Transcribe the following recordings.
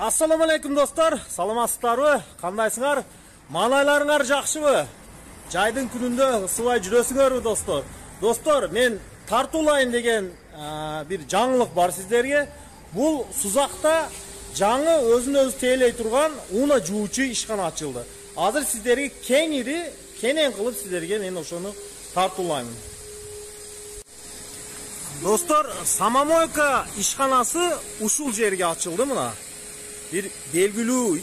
Assalamu alaikum dostlar, саламатсыздарбы? Кандайсыңар? Манайларыңар жакшыбы? Жайдын күнүндө ысыбай жүрөсүңөрбү достор? Достор, мен тартуулайын деген бир жаңылык бар сиздерге. Бул Сузакта жаңы өзүн өзү тейлей турган уна жуучу ишкана ачылды. Азыр сиздерге кенен кылып сиздерге мен ошону тартуулайм. Достор, Самомойка ишканасы ушул жерге ачылды мына. Bir belgilүү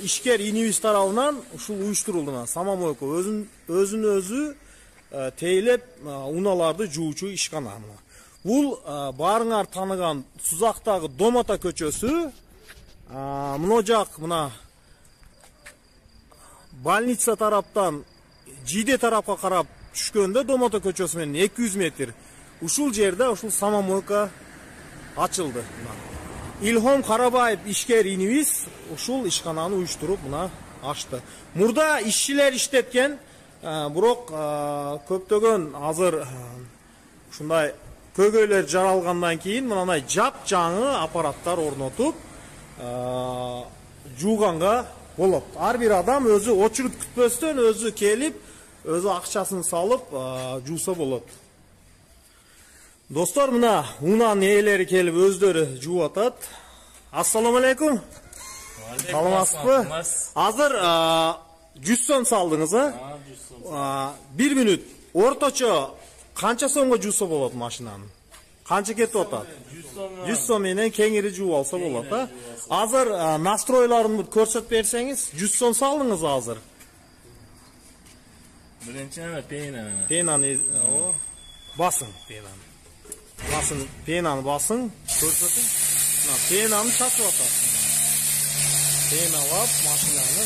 ишкер инибиз тарабынан ушул уюштурулду. Самомойка өзүн өзү тейлеп уналарды жуучу ишкана. Бул баарыңар таныган Сузактагы Домата көчөсү. Мына жак мына больница тараптан Жиде тарапка карап түшкөндө Домата көчөсү менен 200 метр. Ушул жерде ушул Самомойка ачылды. Илхом Карабаев ишкер инибиз ушул ишкананы уюштуруп мына ачты. Мурда ишчилер иштеткен, бирок көптөгөн азыр ушундай көгөйлөр жаралгандан кийин мындай жап-жаңы аппараттар орнотуп жууганга болот. Ар бир адам өзү очередь күтпөстөн өзү келип, өзү акчасын салып жууса болот. Достор, мына унанын ээлери келип өздөрү жууп атат. Ассаламу алейкум. Саламатсызбы? Азыр 100 сом салдыңыз, а? 100 сом. 1 мүнөт орточо канча сомго жууса болот машинаны? Канча кетип атат? 100 сом менен кеңири жууп алса болот, а? Азыр настройларын көрсөтүп берсеңиз, 100 сом салдыңыз азыр. Биринчи пенаны. Пенаны басың, пенаны. Пенаны басың, көрсөтүң. Пенаны чачып атат. Пеналап машинаны,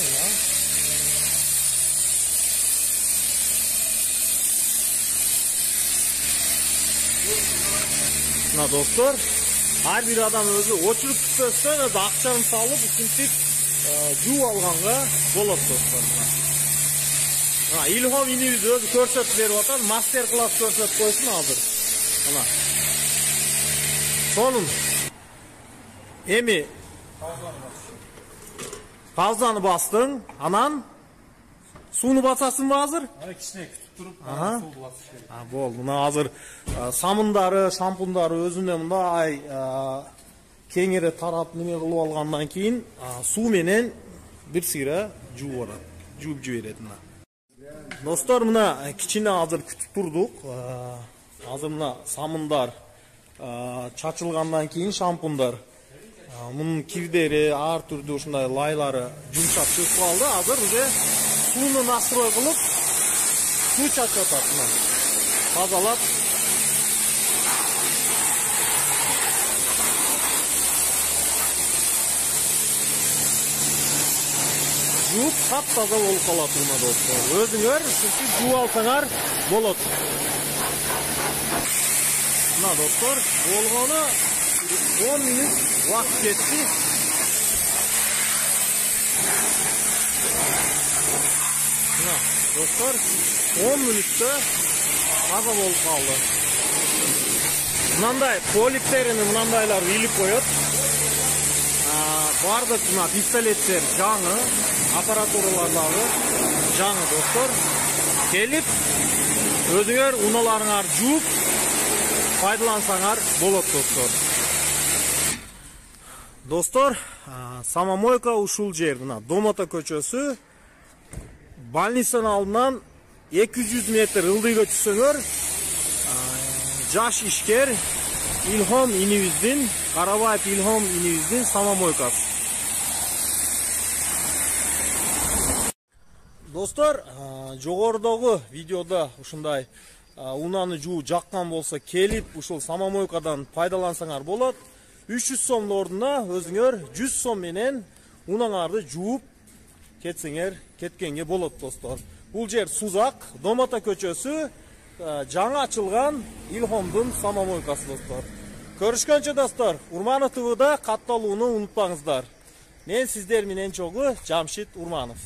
мына достор, ар бир адам өзү очередь күтпөстөн өзү акчаны салып, ушинтип жууп алганга болот достор. Илхом инибиз өзү көрсөтүп берип атат, мастер класс көрсөтүп койсун азыр. Мына. Сонун. Эми паузаны бастың, анан сууну басасыңбы азыр? Кичине күтүп туруп, суу басыш керек. Болду. Мына азыр самындары, шампундары өзүнө мындай кеңири тарап неме кылып алгандан кийин суу менен бир сыйра жууп барат. Жууп жиберет мына. Достор, мына кичине азыр күтүп турдук. Азыр мына самындар чачылгандан кийин шампундар. Мунун кирдери, ар түрдүү ушундай лайлары жумшап чыгып калды. Азыр уже сууну настрой кылып, суу чачып атат мына. Тазалап. Жууп таптаза болуп калат мына достор. Өзүңөр ушинтип жууп алсаңар болот. Мына достор, болгону 10 мүнөт убакыт кетти. Мына достор, 10 мүнөттө таза болуп калды. Мындай полиптерини мындайлар илип коет. Бардык мына пистолеттер жаңы, аппаратуралар дагы жаңы достор. Келип өзүңөр уналарыңар жууп пайдалансаңар болот достор. Достор, Самомойка ушул жер, мына Домата көчөсү, больницанын алдынан 200 метр ылдыйга түшсөңөр, жаш ишкер Илхом инибиздин, Карабаев Илхом инибиздин Самомойкасы. Достор, жогорудагы видеода ушундай унаны жуу жаккан болсо келип ушул Самомойкадан пайдалансаңар болот. 300 сомдун ордуна өзүңөр 100 сом менен унаңарды жууп кеткенге болот достор. Бул жер Сузак, Домата көчөсү, жаңы ачылган Илхомдун Самомойкасы достор. Көрүшкөнчө достор, Урманов ТВда катталууну унутпаңыздар. Мен сиздер менен чогуу Жамшит Урманов.